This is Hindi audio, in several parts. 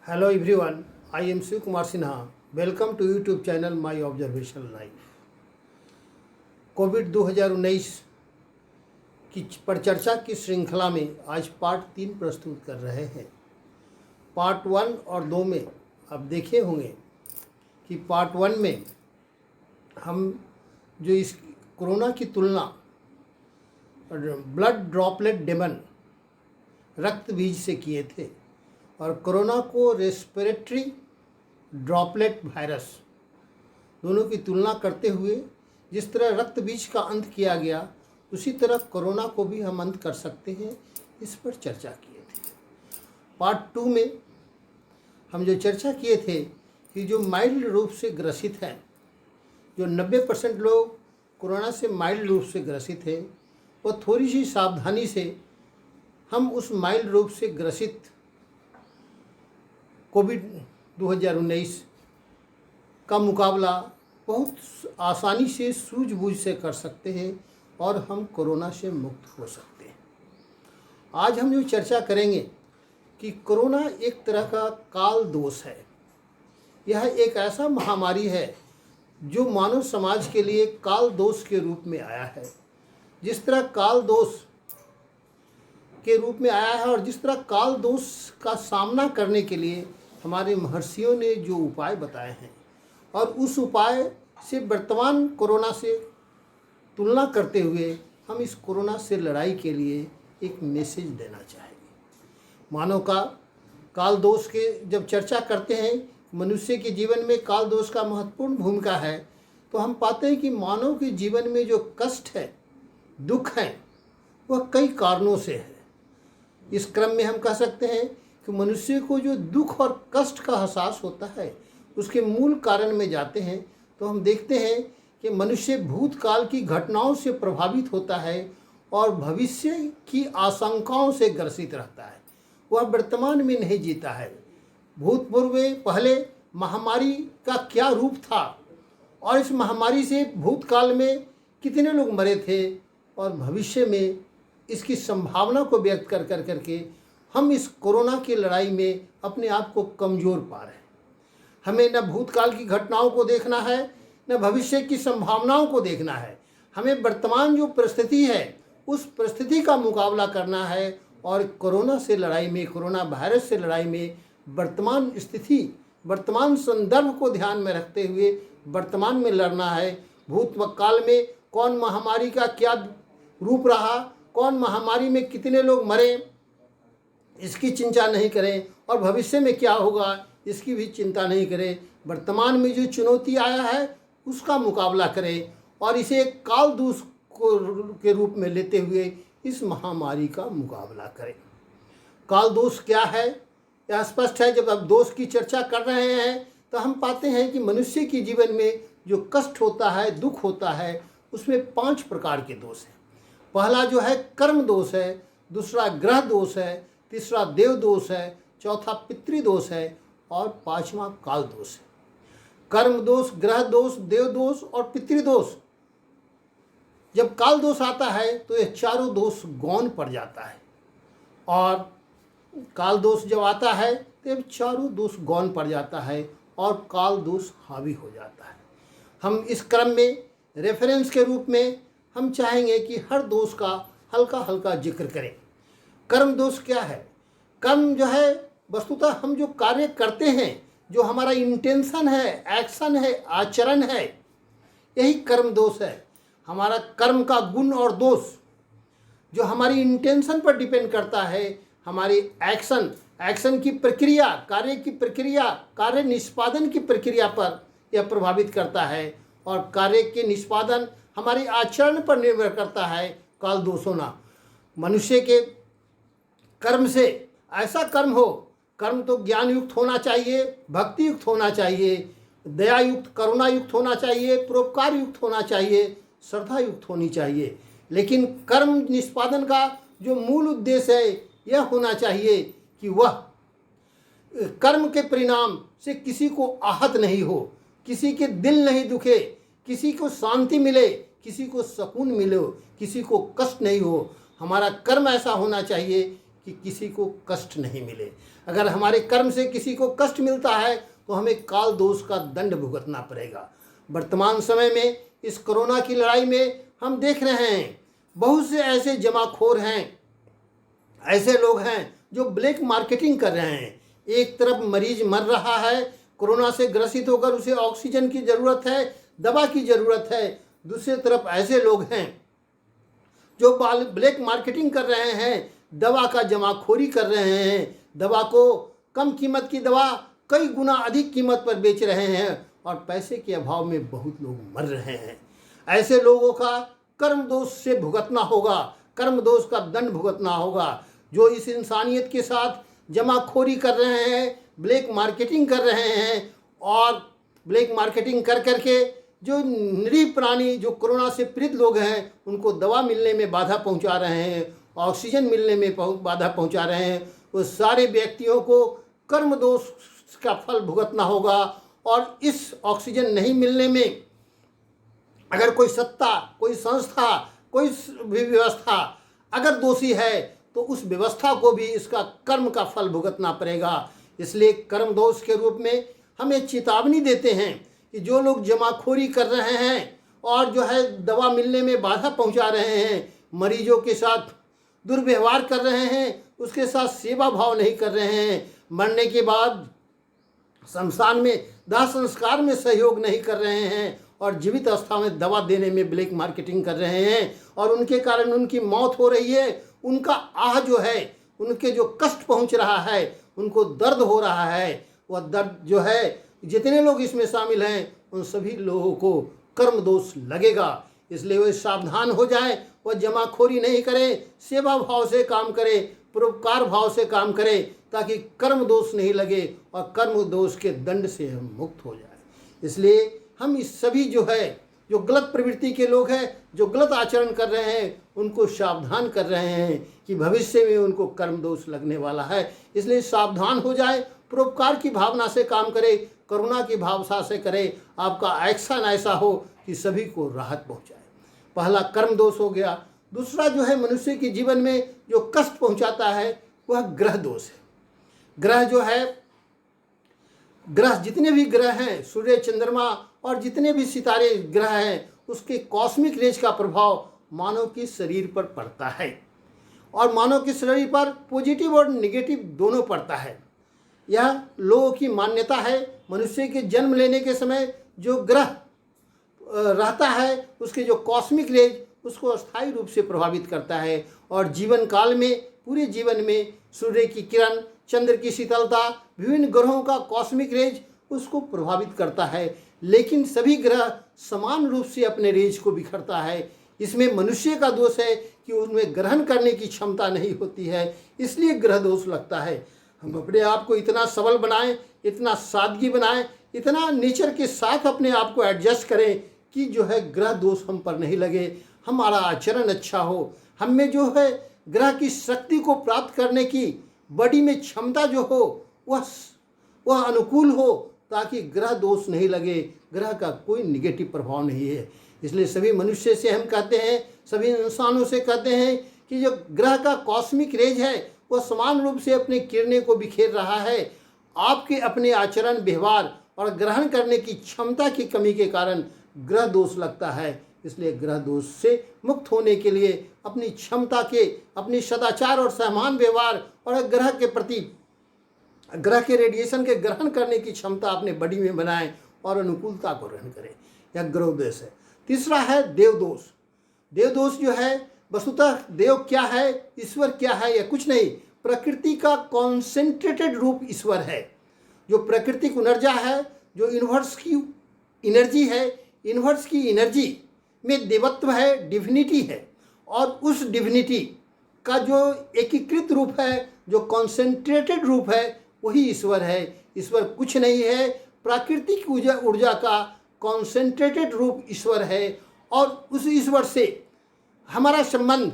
Hello everyone, I am Shiv Kumar Sinha. Welcome to YouTube channel My Observational Life. Covid 2019 की पर चर्चा की श्रृंखला में आज पार्ट 3 प्रस्तुत कर रहे हैं। पार्ट 1 और 2 में आप देखे होंगे कि पार्ट 1 में हम जो इस कोरोना की तुलना ब्लड ड्रॉपलेट डेमन रक्त बीज से किए थे और कोरोना को रेस्पिरेटरी ड्रॉपलेट वायरस दोनों की तुलना करते हुए जिस तरह रक्त बीज का अंत किया गया उसी तरह कोरोना को भी हम अंत कर सकते हैं, इस पर चर्चा किए थे। पार्ट 2 में हम जो चर्चा किए थे कि जो माइल्ड रूप से ग्रसित हैं, जो 90% लोग कोरोना से माइल्ड रूप से ग्रसित हैं, वो थोड़ी सी सावधानी से हम उस माइल्ड रूप से ग्रसित कोविड 2019 का मुकाबला बहुत आसानी से सूझबूझ से कर सकते हैं और हम कोरोना से मुक्त हो सकते हैं। आज हम जो चर्चा करेंगे कि कोरोना एक तरह का काल दोष है। यह एक ऐसा महामारी है जो मानव समाज के लिए काल दोष के रूप में आया है। जिस तरह काल दोष के रूप में आया है और जिस तरह काल दोष का सामना करने के लिए हमारे महर्षियों ने जो उपाय बताए हैं और उस उपाय से वर्तमान कोरोना से तुलना करते हुए हम इस कोरोना से लड़ाई के लिए एक मैसेज देना चाहेंगे। मानव का काल दोष के जब चर्चा करते हैं, मनुष्य के जीवन में काल दोष का महत्वपूर्ण भूमिका है, तो हम पाते हैं कि मानव के जीवन में जो कष्ट है, दुख है, वह कई कारणों से है। इस क्रम में हम कह सकते हैं कि मनुष्य को जो दुख और कष्ट का एहसास होता है, उसके मूल कारण में जाते हैं तो हम देखते हैं कि मनुष्य भूतकाल की घटनाओं से प्रभावित होता है और भविष्य की आशंकाओं से ग्रसित रहता है। वह वर्तमान में नहीं जीता है। भूतपूर्व पहले महामारी का क्या रूप था और इस महामारी से भूतकाल में कितने लोग मरे थे और भविष्य में इसकी संभावना को व्यक्त कर करके हम इस कोरोना की लड़ाई में अपने आप को कमज़ोर पा रहे हैं। हमें न भूतकाल की घटनाओं को देखना है, न भविष्य की संभावनाओं को देखना है। हमें वर्तमान जो परिस्थिति है उस परिस्थिति का मुकाबला करना है और कोरोना से लड़ाई में, कोरोना वायरस से लड़ाई में वर्तमान स्थिति, वर्तमान संदर्भ को ध्यान में रखते हुए वर्तमान में लड़ना है। भूतकाल में कौन महामारी का क्या रूप रहा, कौन महामारी में कितने लोग मरे, इसकी चिंता नहीं करें और भविष्य में क्या होगा इसकी भी चिंता नहीं करें। वर्तमान में जो चुनौती आया है उसका मुकाबला करें और इसे एक काल दोष के रूप में लेते हुए इस महामारी का मुकाबला करें। काल दोष क्या है यह स्पष्ट है। जब आप दोष की चर्चा कर रहे हैं तो हम पाते हैं कि मनुष्य के जीवन में जो कष्ट होता है, दुख होता है, उसमें 5 प्रकार के दोष हैं। पहला जो है कर्म दोष है, दूसरा ग्रह दोष है, तीसरा देव दोष है, चौथा पितृदोष है और 5वां काल दोष है। कर्म दोष, ग्रह दोष, देव दोष और पितृदोष। जब काल दोष आता है तो ये चारों दोष गौण पड़ जाता है और काल दोष जब आता है तो ये चारों दोष गौण पड़ जाता है और काल दोष हावी हो जाता है। हम इस क्रम में रेफरेंस के रूप में हम चाहेंगे कि हर दोष का हल्का हल्का जिक्र करें। कर्म दोष क्या है? कर्म जो है वस्तुतः हम जो कार्य करते हैं, जो हमारा इंटेंशन है, एक्शन है, आचरण है, यही कर्म दोष है। हमारा कर्म का गुण और दोष जो हमारी इंटेंशन पर डिपेंड करता है, हमारी एक्शन की प्रक्रिया, कार्य की प्रक्रिया, कार्य निष्पादन की प्रक्रिया पर यह प्रभावित करता है और कार्य के निष्पादन हमारे आचरण पर निर्भर करता है काल दोष होना। मनुष्य के कर्म से ऐसा कर्म हो, कर्म तो ज्ञान युक्त होना चाहिए, भक्ति युक्त होना चाहिए, दया युक्त, करुणा युक्त होना चाहिए, परोपकार युक्त होना चाहिए, श्रद्धा युक्त होनी चाहिए। लेकिन कर्म निष्पादन का जो मूल उद्देश्य है यह होना चाहिए कि वह कर्म के परिणाम से किसी को आहत नहीं हो, किसी के दिल नहीं दुखे, किसी को शांति मिले, किसी को सुकून मिले, किसी को कष्ट नहीं हो। हमारा कर्म ऐसा होना चाहिए कि किसी को कष्ट नहीं मिले। अगर हमारे कर्म से किसी को कष्ट मिलता है तो हमें काल दोष का दंड भुगतना पड़ेगा। वर्तमान समय में इस कोरोना की लड़ाई में हम देख रहे हैं बहुत से ऐसे जमाखोर हैं, ऐसे लोग हैं जो ब्लैक मार्केटिंग कर रहे हैं। एक तरफ मरीज मर रहा है, कोरोना से ग्रसित होकर उसे ऑक्सीजन की ज़रूरत है, दवा की ज़रूरत है। दूसरी तरफ ऐसे लोग हैं जो ब्लैक मार्केटिंग कर रहे हैं, दवा का जमाखोरी कर रहे हैं, दवा को कम कीमत की दवा कई गुना अधिक कीमत पर बेच रहे हैं और पैसे के अभाव में बहुत लोग मर रहे हैं। ऐसे लोगों का कर्म दोष से भुगतना होगा, कर्म दोष का दंड भुगतना होगा। जो इस इंसानियत के साथ जमाखोरी कर रहे हैं, ब्लैक मार्केटिंग कर रहे हैं और ब्लैक मार्केटिंग कर करके जो निरीह प्राणी, जो कोरोना से पीड़ित लोग हैं, उनको दवा मिलने में बाधा पहुंचा रहे हैं, ऑक्सीजन मिलने में बाधा पहुंचा रहे हैं, वो सारे व्यक्तियों को कर्म दोष का फल भुगतना होगा। और इस ऑक्सीजन नहीं मिलने में अगर कोई सत्ता, कोई संस्था, कोई भी व्यवस्था अगर दोषी है तो उस व्यवस्था को भी इसका कर्म का फल भुगतना पड़ेगा। इसलिए कर्म दोष के रूप में हमें चेतावनी देते हैं कि जो लोग जमाखोरी कर रहे हैं और जो है दवा मिलने में बाधा पहुंचा रहे हैं, मरीजों के साथ दुर्व्यवहार कर रहे हैं, उसके साथ सेवा भाव नहीं कर रहे हैं, मरने के बाद शमशान में दाह संस्कार में सहयोग नहीं कर रहे हैं और जीवित अवस्था में दवा देने में ब्लैक मार्केटिंग कर रहे हैं और उनके कारण उनकी मौत हो रही है, उनका आह जो है, उनके जो कष्ट पहुंच रहा है, उनको दर्द हो रहा है, वह दर्द जो है जितने लोग इसमें शामिल हैं उन सभी लोगों को कर्म दोष लगेगा। इसलिए वे सावधान हो जाएं, वह जमाखोरी नहीं करें, सेवा भाव से काम करें, परोपकार भाव से काम करें, ताकि कर्म दोष नहीं लगे और कर्म दोष के दंड से हम मुक्त हो जाए। इसलिए हम इस सभी जो है, जो गलत प्रवृत्ति के लोग हैं, जो गलत आचरण कर रहे हैं, उनको सावधान कर रहे हैं कि भविष्य में उनको कर्म दोष लगने वाला है। इसलिए सावधान हो जाए, परोपकार की भावना से काम करे, करुणा की भावना से करे, आपका एक्शन ऐसा हो कि सभी को राहत पहुंचाए। पहला कर्म दोष हो गया। दूसरा जो है मनुष्य के जीवन में जो कष्ट पहुंचाता है वह ग्रह दोष है। ग्रह जो है, ग्रह जितने भी ग्रह हैं, सूर्य, चंद्रमा और जितने भी सितारे ग्रह हैं, उसके कॉस्मिक रेज का प्रभाव मानव के शरीर पर पड़ता है और मानव के शरीर पर पॉजिटिव और नेगेटिव दोनों पड़ता है। यह लोगों की मान्यता है। मनुष्य के जन्म लेने के समय जो ग्रह रहता है उसके जो कॉस्मिक रेज उसको स्थायी रूप से प्रभावित करता है और जीवन काल में, पूरे जीवन में सूर्य की किरण, चंद्र की शीतलता, विभिन्न ग्रहों का कॉस्मिक रेज उसको प्रभावित करता है। लेकिन सभी ग्रह समान रूप से अपने रेज को बिखरता है। इसमें मनुष्य का दोष है कि उनमें ग्रहण करने की क्षमता नहीं होती है, इसलिए ग्रह दोष लगता है। हम अपने आप को इतना सबल बनाएं, इतना सादगी बनाएं, इतना नेचर के साथ अपने आप को एडजस्ट करें कि जो है ग्रह दोष हम पर नहीं लगे, हमारा आचरण अच्छा हो, हम में जो है ग्रह की शक्ति को प्राप्त करने की बॉडी में क्षमता जो हो वह अनुकूल हो, ताकि ग्रह दोष नहीं लगे, ग्रह का कोई निगेटिव प्रभाव नहीं है। इसलिए सभी मनुष्य से हम कहते हैं, सभी इंसानों से कहते हैं कि जो ग्रह का कॉस्मिक रेज है वह समान रूप से अपनी किरणें को बिखेर रहा है। आपके अपने आचरण, व्यवहार और ग्रहण करने की क्षमता की कमी के कारण ग्रह दोष लगता है। इसलिए ग्रह दोष से मुक्त होने के लिए अपनी क्षमता के, अपनी सदाचार और समान व्यवहार और ग्रह के प्रति, ग्रह के रेडिएशन के ग्रहण करने की क्षमता अपने बॉडी में बनाएं और अनुकूलता को ग्रहण करें। यह ग्रह दोष है। तीसरा है देव दोष। देव दोष जो है, वस्तुतः देव क्या है, ईश्वर क्या है, यह कुछ नहीं, प्रकृति का कॉन्सेंट्रेटेड रूप ईश्वर है। जो प्राकृतिक ऊर्जा है, जो यूनिवर्स की एनर्जी है, यूनिवर्स की एनर्जी में देवत्व है, डिविनिटी है, और उस डिविनिटी का जो एकीकृत रूप है, जो कॉन्सेंट्रेटेड रूप है, वही ईश्वर है। ईश्वर कुछ नहीं है, प्राकृतिक ऊर्जा का कॉन्सेंट्रेटेड रूप ईश्वर है। और उस ईश्वर से हमारा संबंध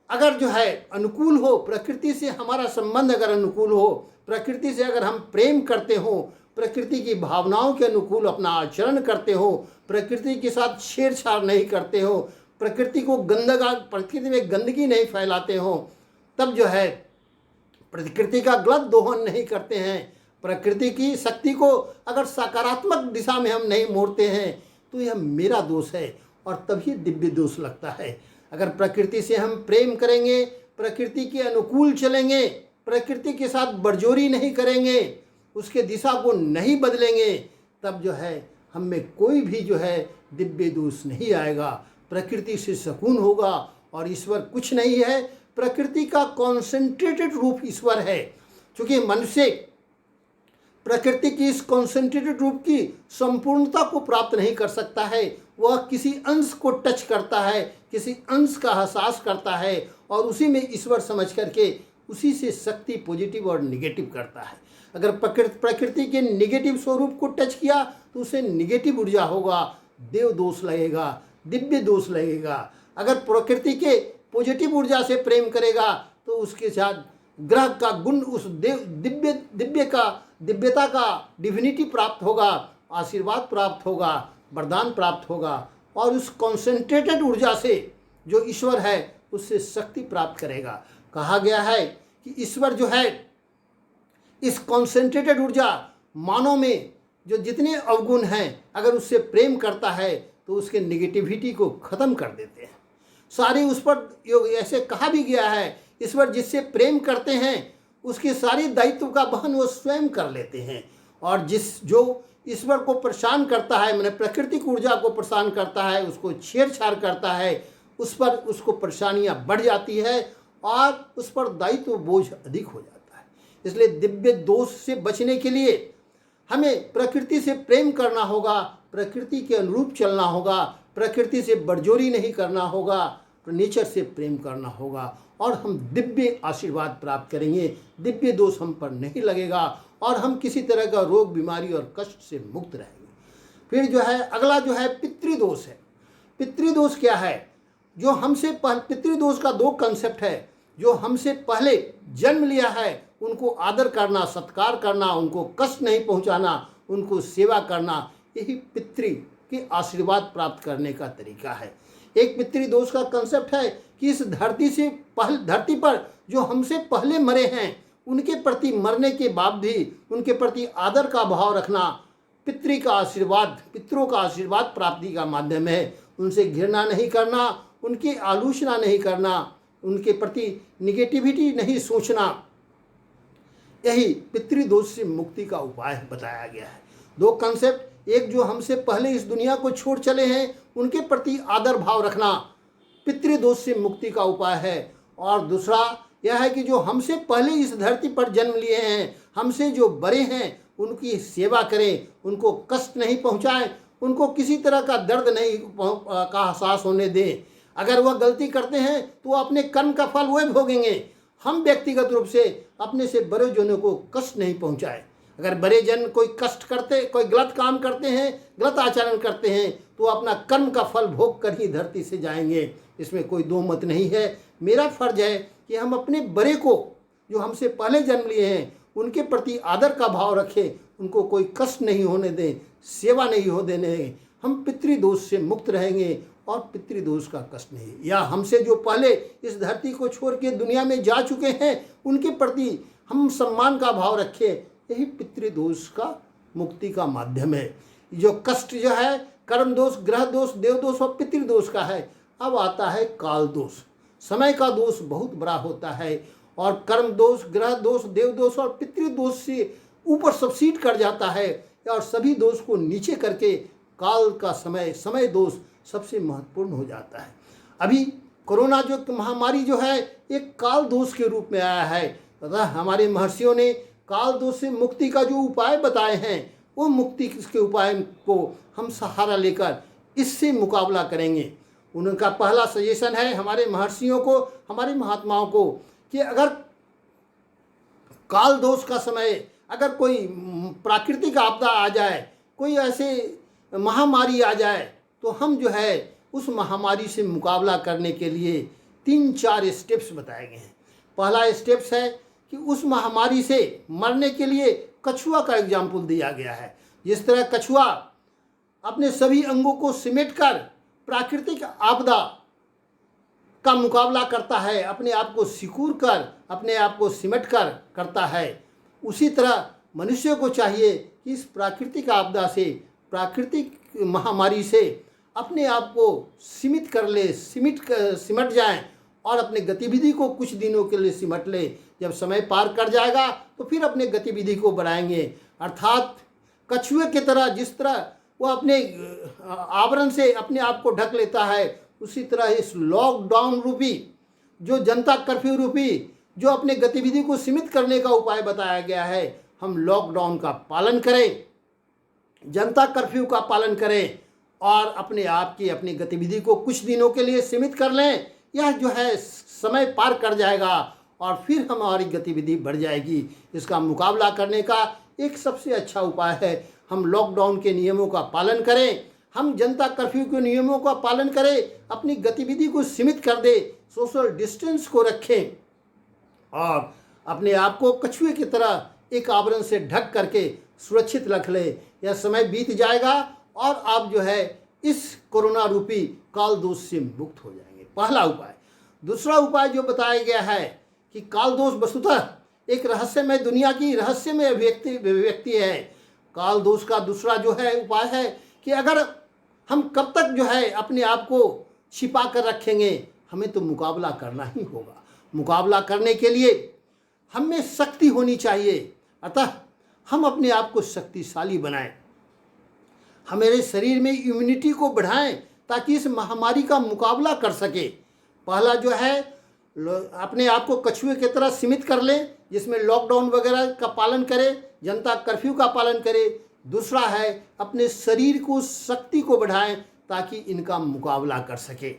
अगर जो है अनुकूल हो, प्रकृति से हमारा संबंध अगर अनुकूल हो, प्रकृति से अगर हम प्रेम करते हो, प्रकृति की भावनाओं के अनुकूल अपना आचरण करते हो, प्रकृति के साथ छेड़छाड़ नहीं करते हो, प्रकृति में गंदगी नहीं फैलाते हो, तब जो है प्रकृति का गलत दोहन नहीं करते हैं, प्रकृति की शक्ति को अगर सकारात्मक दिशा में हम नहीं मोड़ते हैं तो यह मेरा दोष है और तभी दिव्य दोष लगता है। अगर प्रकृति से हम प्रेम करेंगे, प्रकृति के अनुकूल चलेंगे, प्रकृति के साथ बरजोरी नहीं करेंगे, उसके दिशा को नहीं बदलेंगे, तब जो है हम में कोई भी जो है दिव्य दोष नहीं आएगा। प्रकृति से सुकून होगा और ईश्वर कुछ नहीं है, प्रकृति का कॉन्सेंट्रेटेड रूप ईश्वर है। क्योंकि मनुष्य प्रकृति की इस कॉन्सेंट्रेटेड रूप की संपूर्णता को प्राप्त नहीं कर सकता है, वह किसी अंश को टच करता है, किसी अंश का एहसास करता है और उसी में ईश्वर समझ करके उसी से शक्ति पॉजिटिव और निगेटिव करता है। अगर प्रकृति के निगेटिव स्वरूप को टच किया तो उसे निगेटिव ऊर्जा होगा, देव दोष लगेगा, दिव्य दोष लगेगा। अगर प्रकृति के पॉजिटिव ऊर्जा से प्रेम करेगा तो उसके साथ ग्रह का गुण, उस दिव्यता का डिविनिटी प्राप्त होगा, आशीर्वाद प्राप्त होगा, वरदान प्राप्त होगा और उस कॉन्सेंट्रेटेड ऊर्जा से जो ईश्वर है उससे शक्ति प्राप्त करेगा। कहा गया है कि ईश्वर जो है इस कॉन्सेंट्रेटेड ऊर्जा मानव में जो जितने अवगुण हैं अगर उससे प्रेम करता है तो उसके नेगेटिविटी को ख़त्म कर देते हैं सारी। उस पर ऐसे कहा भी गया है, ईश्वर जिससे प्रेम करते हैं उसके सारे दायित्व का वहन वो स्वयं कर लेते हैं और जो ईश्वर को परेशान करता है, मैंने प्राकृतिक ऊर्जा को परेशान करता है, उसको छेड़छाड़ करता है, उस पर उसको परेशानियां बढ़ जाती है और उस पर दायित्व बोझ अधिक हो जाता है। इसलिए दिव्य दोष से बचने के लिए हमें प्रकृति से प्रेम करना होगा, प्रकृति के अनुरूप चलना होगा, प्रकृति से बरजोरी नहीं करना होगा, नेचर से प्रेम करना होगा और हम दिव्य आशीर्वाद प्राप्त करेंगे, दिव्य दोष हम पर नहीं लगेगा और हम किसी तरह का रोग बीमारी और कष्ट से मुक्त रहेंगे। फिर जो है अगला जो है पितृदोष है। पितृदोष क्या है? जो हमसे पितृदोष का दो कंसेप्ट है। जो हमसे पहले जन्म लिया है उनको आदर करना, सत्कार करना, उनको कष्ट नहीं पहुंचाना, उनको सेवा करना, यही पितृ के आशीर्वाद प्राप्त करने का तरीका है। एक पितृदोष का कंसेप्ट है कि इस धरती पर जो हमसे पहले मरे हैं उनके प्रति मरने के बाद भी उनके प्रति आदर का भाव रखना पितृ का आशीर्वाद, पितरों का आशीर्वाद प्राप्ति का माध्यम है। उनसे घृणा नहीं करना, उनकी आलोचना नहीं करना, उनके प्रति निगेटिविटी नहीं सोचना, यही पितृदोष से मुक्ति का उपाय बताया गया है। दो कंसेप्ट, एक जो हमसे पहले इस दुनिया को छोड़ चले हैं उनके प्रति आदर भाव रखना पितृदोष से मुक्ति का उपाय है, और दूसरा यह है कि जो हमसे पहले इस धरती पर जन्म लिए हैं, हमसे जो बड़े हैं उनकी सेवा करें, उनको कष्ट नहीं पहुंचाएं, उनको किसी तरह का दर्द नहीं का एहसास होने दें। अगर वह गलती करते हैं तो वह अपने कर्म का फल वही भोगेंगे। हम व्यक्तिगत रूप से अपने से बड़े जनों को कष्ट नहीं पहुंचाए। अगर बड़े जन कोई कष्ट करते, कोई गलत काम करते हैं, गलत आचरण करते हैं तो अपना कर्म का फल भोग कर ही धरती से जाएंगे, इसमें कोई दो मत नहीं है। मेरा फर्ज है कि हम अपने बड़े को जो हमसे पहले जन्म लिए हैं उनके प्रति आदर का भाव रखें, उनको कोई कष्ट नहीं होने दें, सेवा नहीं हो देने दें। हम पितृदोष से मुक्त रहेंगे और पितृदोष का कष्ट नहीं। या हमसे जो पहले इस धरती को छोड़ के दुनिया में जा चुके हैं उनके प्रति हम सम्मान का भाव रखें, यही पितृदोष का मुक्ति का माध्यम है। जो कष्ट जो है कर्म दोष, ग्रह दोष, देव दोष और पितृदोष का है। अब आता है काल दोष। समय का दोष बहुत बड़ा होता है और कर्म दोष, ग्रह दोष, देव दोष और पितृदोष से ऊपर सबसीड कर जाता है और सभी दोष को नीचे करके काल का समय दोष सबसे महत्वपूर्ण हो जाता है। अभी कोरोना जो महामारी जो है एक काल दोष के रूप में आया है, तथा हमारे महर्षियों ने काल दोष से मुक्ति का जो उपाय बताए हैं वो मुक्ति के उपाय को हम सहारा लेकर इससे मुकाबला करेंगे। उनका पहला सजेशन है हमारे महर्षियों को, हमारे महात्माओं को, कि अगर काल दोष का समय, अगर कोई प्राकृतिक आपदा आ जाए, कोई ऐसे महामारी आ जाए, तो हम जो है उस महामारी से मुकाबला करने के लिए 3-4 स्टेप्स बताए गए हैं। पहला स्टेप्स है कि उस महामारी से मरने के लिए कछुआ का एग्जाम्पल दिया गया है। जिस तरह कछुआ अपने सभी अंगों को सिमेट कर प्राकृतिक आपदा का मुकाबला करता है, अपने आप को सिकुड़ कर, अपने आप को सिमट कर करता है, उसी तरह मनुष्य को चाहिए कि इस प्राकृतिक आपदा से, प्राकृतिक महामारी से अपने आप को सीमित कर ले, सिमट जाए और अपने गतिविधि को कुछ दिनों के लिए सिमट ले। जब समय पार कर जाएगा तो फिर अपने गतिविधि को बढ़ाएंगे। अर्थात कछुए की तरह, जिस तरह वो अपने आवरण से अपने आप को ढक लेता है, उसी तरह इस लॉकडाउन रूपी, जो जनता कर्फ्यू रूपी, जो अपने गतिविधि को सीमित करने का उपाय बताया गया है, हम लॉकडाउन का पालन करें, जनता कर्फ्यू का पालन करें और अपने आप की अपनी गतिविधि को कुछ दिनों के लिए सीमित कर लें। यह जो है समय पार कर जाएगा और फिर हमारी गतिविधि बढ़ जाएगी। इसका मुकाबला करने का एक सबसे अच्छा उपाय है हम लॉकडाउन के नियमों का पालन करें, हम जनता कर्फ्यू के नियमों का पालन करें, अपनी गतिविधि को सीमित कर दे, सोशल डिस्टेंस को रखें और अपने आप को कछुए की तरह एक आवरण से ढक करके सुरक्षित रख ले। यह समय बीत जाएगा और आप जो है इस कोरोना रूपी काल दोष से मुक्त हो जाएंगे। पहला उपाय। दूसरा उपाय जो बताया गया है कि काल दोष वस्तुतः एक रहस्यमय दुनिया की रहस्यमय अभिव्यक्ति है। काल दोष का दूसरा जो है उपाय है कि अगर हम कब तक जो है अपने आप को छिपा कर रखेंगे, हमें तो मुकाबला करना ही होगा। मुकाबला करने के लिए हम में शक्ति होनी चाहिए, अतः हम अपने आप को शक्तिशाली बनाएं, हमारे शरीर में इम्यूनिटी को बढ़ाएं ताकि इस महामारी का मुकाबला कर सके। पहला जो है अपने आप को कछुए की तरह सीमित कर लें, जिसमें लॉकडाउन वगैरह का पालन करें, जनता कर्फ्यू का पालन करें। दूसरा है अपने शरीर को शक्ति को बढ़ाएं ताकि इनका मुकाबला कर सके।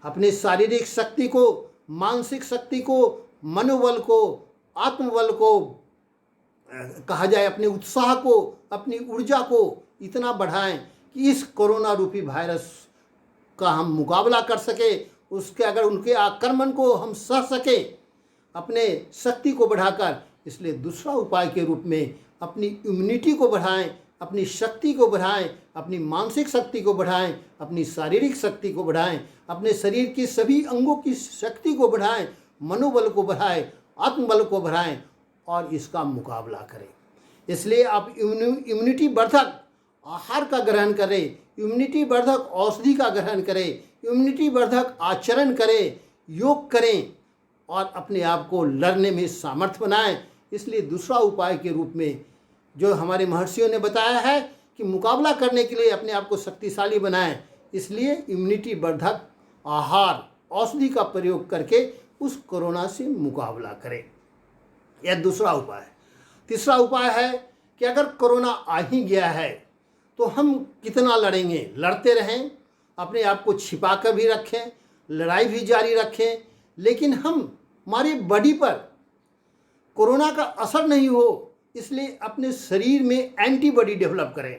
अपने शारीरिक शक्ति को, मानसिक शक्ति को, मनोबल को, आत्मबल को कहा जाए, अपने उत्साह को, अपनी ऊर्जा को इतना बढ़ाएं कि इस कोरोना रूपी वायरस का हम मुकाबला कर सके, उसके अगर उनके आक्रमण को हम सह सके अपने शक्ति को बढ़ाकर। इसलिए दूसरा उपाय के रूप में अपनी इम्यूनिटी को बढ़ाएं, अपनी शक्ति को बढ़ाएं, अपनी मानसिक शक्ति को बढ़ाएं, अपनी शारीरिक शक्ति को बढ़ाएं, अपने शरीर की सभी अंगों की शक्ति को बढ़ाएं, मनोबल को बढ़ाएं, आत्मबल को बढ़ाएं और इसका मुकाबला करें। इसलिए आप इम्यूनिटी वर्धक आहार का ग्रहण करें, इम्यूनिटी वर्धक औषधि का ग्रहण करें, इम्यूनिटी वर्धक आचरण करें, योग करें और अपने आप को लड़ने में सामर्थ्य बनाएं। इसलिए दूसरा उपाय के रूप में जो हमारे महर्षियों ने बताया है कि मुकाबला करने के लिए अपने आप को शक्तिशाली बनाएं, इसलिए इम्यूनिटी वर्धक आहार, औषधि का प्रयोग करके उस कोरोना से मुकाबला करें। यह दूसरा उपाय है। तीसरा उपाय है कि अगर कोरोना आ ही गया है तो हम कितना लड़ेंगे। लड़ते रहें, अपने आप को छिपा कर भी रखें, लड़ाई भी जारी रखें, लेकिन हमारी बॉडी पर कोरोना का असर नहीं हो, इसलिए अपने शरीर में एंटीबॉडी डेवलप करें।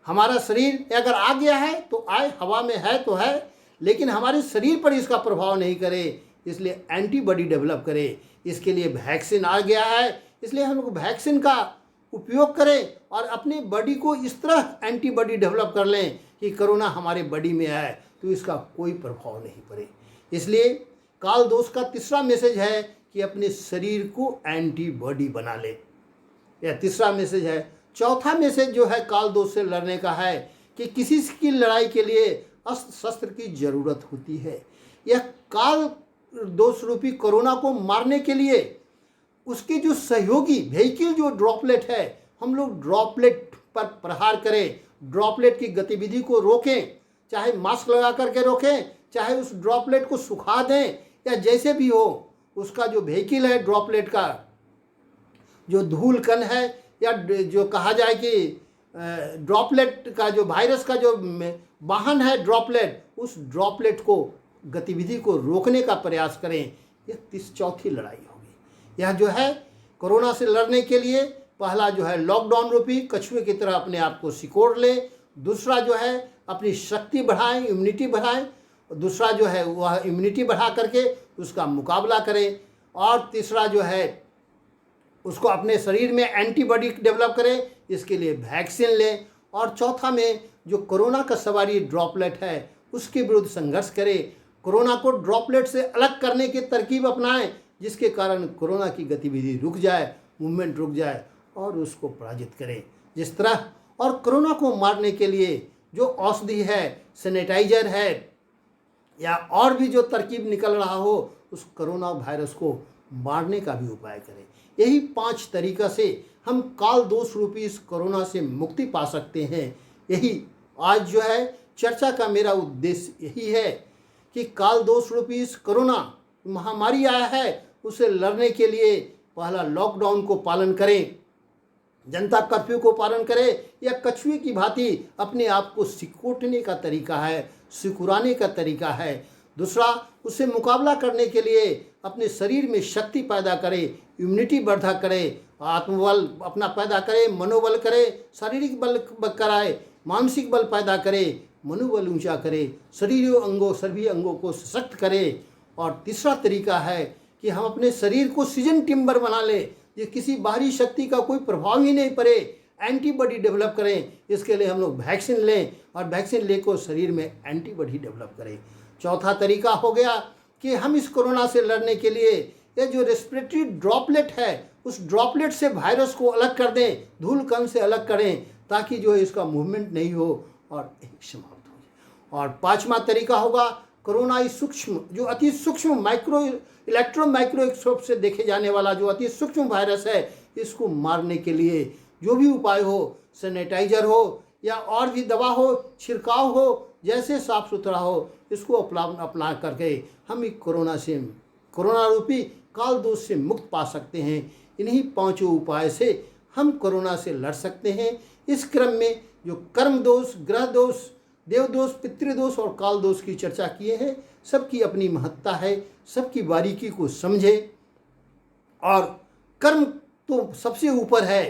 हमारा शरीर अगर आ गया है तो आए, हवा में है तो है, लेकिन हमारे शरीर पर इसका प्रभाव नहीं करे, इसलिए एंटीबॉडी डेवलप करें। इसके लिए वैक्सीन आ गया है, इसलिए हम लोग वैक्सीन का उपयोग करें और अपनी बॉडी को इस तरह एंटीबॉडी डेवलप कर लें कि कोरोना हमारे बॉडी में आए तो इसका कोई प्रभाव नहीं पड़े। इसलिए काल दोष का तीसरा मैसेज है कि अपने शरीर को एंटीबॉडी बना ले। यह तीसरा मैसेज है। चौथा मैसेज जो है काल दोष से लड़ने का है कि किसी की लड़ाई के लिए अस्त्र शस्त्र की जरूरत होती है। यह काल दोष रूपी कोरोना को मारने के लिए उसके जो सहयोगी व्हीकल जो ड्रॉपलेट है, हम लोग ड्रॉपलेट पर प्रहार करें, ड्रॉपलेट की गतिविधि को रोकें, चाहे मास्क लगा करके रोकें, चाहे उस ड्रॉपलेट को सुखा दें या जैसे भी हो, उसका जो व्हीकल है ड्रॉपलेट का, जो धूल कण है या जो कहा जाए कि ड्रॉपलेट का जो वायरस का जो वाहन है ड्रॉपलेट, उस ड्रॉपलेट को गतिविधि को रोकने का प्रयास करें। यह चौथी लड़ाई होगी। यह जो है कोरोना से लड़ने के लिए पहला जो है लॉकडाउन रूपी कछुए की तरह अपने आप को सिकोड़ ले। दूसरा जो है अपनी शक्ति बढ़ाएं, इम्यूनिटी बढ़ाएं। दूसरा जो है वह इम्यूनिटी बढ़ा करके उसका मुकाबला करें। और तीसरा जो है उसको अपने शरीर में एंटीबॉडी डेवलप करें, इसके लिए वैक्सीन लें। और चौथा में जो कोरोना का सवारी ड्रॉपलेट है उसके विरुद्ध संघर्ष करें। कोरोना को ड्रॉपलेट से अलग करने की तरकीब अपनाएं, जिसके कारण कोरोना की गतिविधि रुक जाए, मूवमेंट रुक जाए और उसको पराजित करें। जिस तरह और कोरोना को मारने के लिए जो औषधि है, सैनिटाइजर है या और भी जो तरकीब निकल रहा हो, उस कोरोना वायरस को मारने का भी उपाय करें। यही 5 तरीका से हम काल दोष रूपी इस कोरोना से मुक्ति पा सकते हैं। यही आज जो है चर्चा का मेरा उद्देश्य यही है कि काल दोष रूपी इस कोरोना महामारी आया है, उसे लड़ने के लिए पहला लॉकडाउन को पालन करें, जनता कर्फ्यू को पालन करें, या कछुए की भांति अपने आप को सिकोड़ने का तरीका है, सिकुड़ाने का तरीका है। दूसरा, उससे मुकाबला करने के लिए अपने शरीर में शक्ति पैदा करें, इम्यूनिटी बढ़ा करें, आत्मबल अपना पैदा करें, मनोबल करें, शारीरिक बल कराए, मानसिक बल पैदा करें, मनोबल ऊंचा करें, सभी अंगों को सशक्त करें। और तीसरा तरीका है कि हम अपने शरीर को सीजन टिम्बर बना लें, ये किसी बाहरी शक्ति का कोई प्रभाव ही नहीं पड़े, एंटीबॉडी डेवलप करें। इसके लिए हम लोग वैक्सीन लें और वैक्सीन लेकर शरीर में एंटीबॉडी डेवलप करें। चौथा तरीका हो गया कि हम इस कोरोना से लड़ने के लिए ये जो रेस्पिरेटरी ड्रॉपलेट है, उस ड्रॉपलेट से वायरस को अलग कर दें, धूल कण से अलग करें, ताकि जो है इसका मूवमेंट नहीं हो और समाप्त हो जाए। और 5वां तरीका होगा कोरोना इस सूक्ष्म, जो अति सूक्ष्म माइक्रोस्कोप से देखे जाने वाला जो अति सूक्ष्म वायरस है, इसको मारने के लिए जो भी उपाय हो, सैनिटाइजर हो या और भी दवा हो, छिड़काव हो, जैसे साफ सुथरा हो, इसको अपना करके हम कोरोना रूपी काल दोष से मुक्त पा सकते हैं। इन्हीं 5 उपाय से हम कोरोना से लड़ सकते हैं। इस क्रम में जो कर्म दोष, ग्रह दोष, देव दोष, पितृदोष और काल दोष की चर्चा किए हैं, सबकी अपनी महत्ता है, सबकी बारीकी को समझे। और कर्म तो सबसे ऊपर है।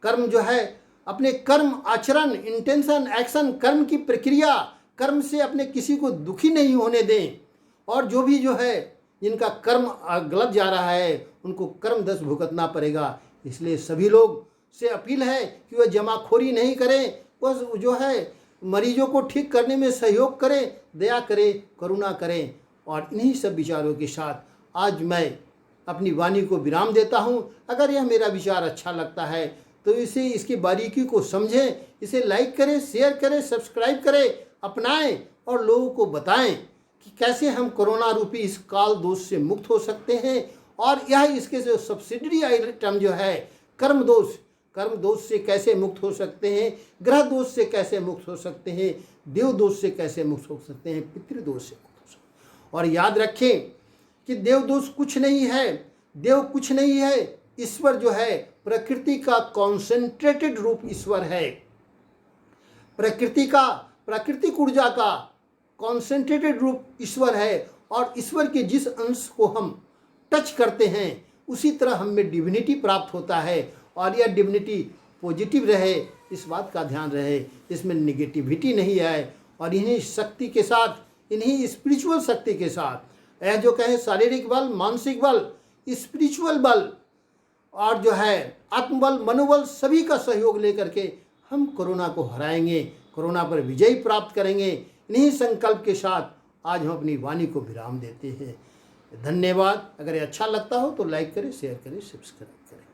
कर्म जो है अपने कर्म, आचरण, इंटेंशन, एक्शन, कर्म की प्रक्रिया, कर्म से अपने किसी को दुखी नहीं होने दें। और जो भी जो है जिनका कर्म गलत जा रहा है, उनको कर्म दंड भुगतना पड़ेगा। इसलिए सभी लोग से अपील है कि वह जमाखोरी नहीं करें, वह जो है मरीजों को ठीक करने में सहयोग करें, दया करें, करुणा करें। और इन्हीं सब विचारों के साथ आज मैं अपनी वाणी को विराम देता हूँ। अगर यह मेरा विचार अच्छा लगता है तो इसकी बारीकी को समझें, इसे लाइक करें, शेयर करें, सब्सक्राइब करें, अपनाएं और लोगों को बताएं कि कैसे हम कोरोना रूपी इस काल दोष से मुक्त हो सकते हैं। और यह इसके जो सब्सिडरी आइटम जो है कर्म दोष से कैसे मुक्त हो सकते हैं, ग्रह दोष से कैसे मुक्त हो सकते हैं, देव दोष से कैसे मुक्त हो सकते हैं, पितृदोष से मुक्त हो सकते हैं। और याद रखें कि देव दोष कुछ नहीं है, देव कुछ नहीं है, ईश्वर जो है प्रकृति का कॉन्सेंट्रेटेड रूप ईश्वर है। प्राकृतिक ऊर्जा का कॉन्सेंट्रेटेड रूप ईश्वर है। और ईश्वर के जिस अंश को हम टच करते हैं, उसी तरह हमें डिविनिटी प्राप्त होता है। और यह डिविनिटी पॉजिटिव रहे, इस बात का ध्यान रहे, इसमें निगेटिविटी नहीं आए। और इन्हीं शक्ति के साथ, इन्हीं स्पिरिचुअल शक्ति के साथ, यह जो कहें शारीरिक बल, मानसिक बल, स्पिरिचुअल बल और जो है आत्मबल, मनोबल, सभी का सहयोग लेकर के हम कोरोना को हराएंगे, कोरोना पर विजय प्राप्त करेंगे। इन्हीं संकल्प के साथ आज हम अपनी वाणी को विराम देते हैं। धन्यवाद। अगर ये अच्छा लगता हो तो लाइक करें, शेयर करें, सब्सक्राइब करें।